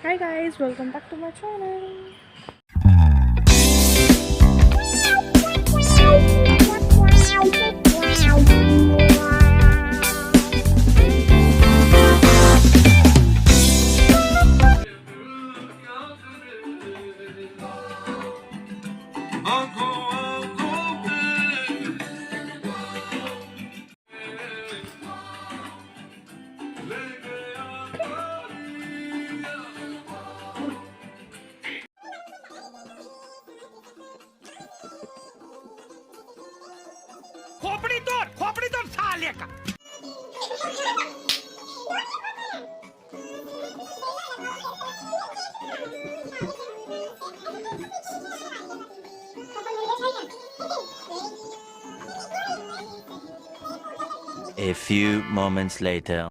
Hi guys, welcome back to my channel. खोपड़ी तोड़ साले का। A few moments later.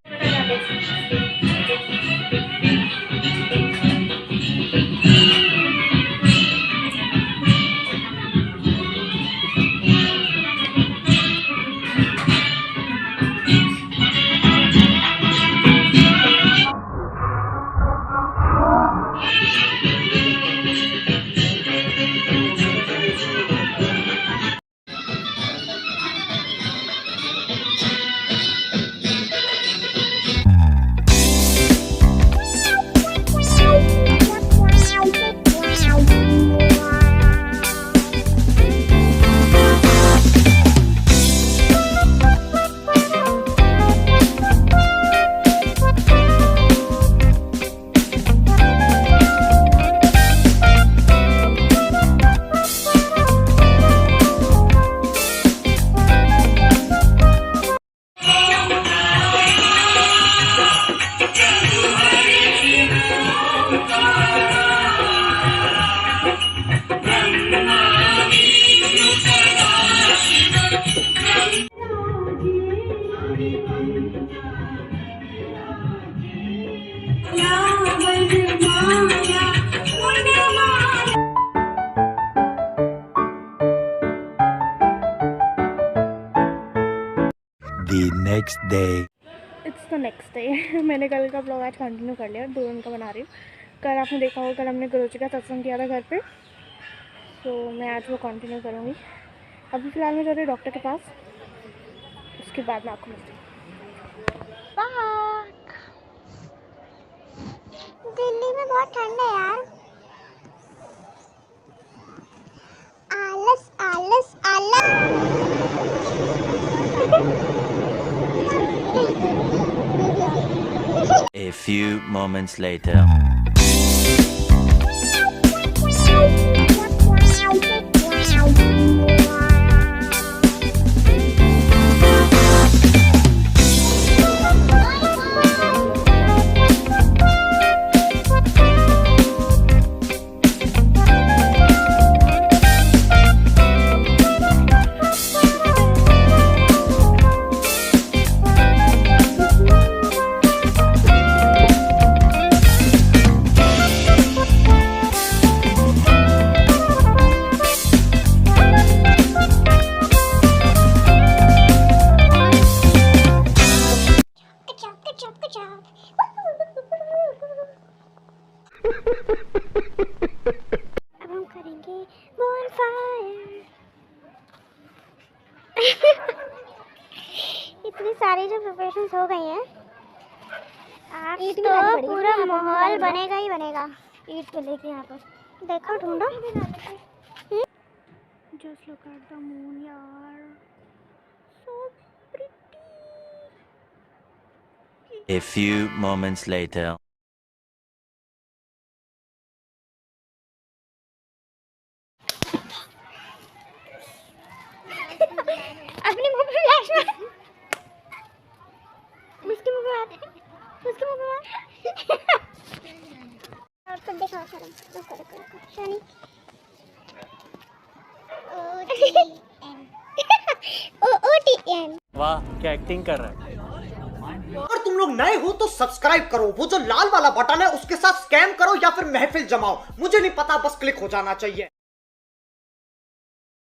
The next day. It's the next day. मैंने कल का ब्लॉग आज कंटिन्यू कर लिया, दूरन का बना रही हूँ। कल आपने देखा होगा, कल हमने गुरुजी का सत्संग किया था घर पे, तो मैं आज वो कंटिन्यू करूँगी। अभी फ़िलहाल मैं जा रही हूँ डॉक्टर के पास, उसके बाद मैं आपको मिलती हूँ। दिल्ली में बहुत ठंड है यार। आलस आलस आलस। A few moments later. अब हम करेंगे bonfire। इतनी सारी जो प्रिपरेशंस हो गई हैं, आज तो पूरा माहौल बनेगा ही बनेगा। ईट को लेके यहाँ पर देखो, ढूंढो। Just look at the moon, यार, so pretty. A few moments later. अपने मुंह पे फ्लैश मार, उसके मुंह पे मार, उसके मुंह पे मार। और सब देखो, रुको शनि। OTN। वाह, क्या एक्टिंग कर रहा है। अगर तुम लोग नए हो तो सब्सक्राइब करो, वो जो लाल वाला बटन है उसके साथ स्कैम करो या फिर महफिल जमाओ, मुझे नहीं पता, बस क्लिक हो जाना चाहिए।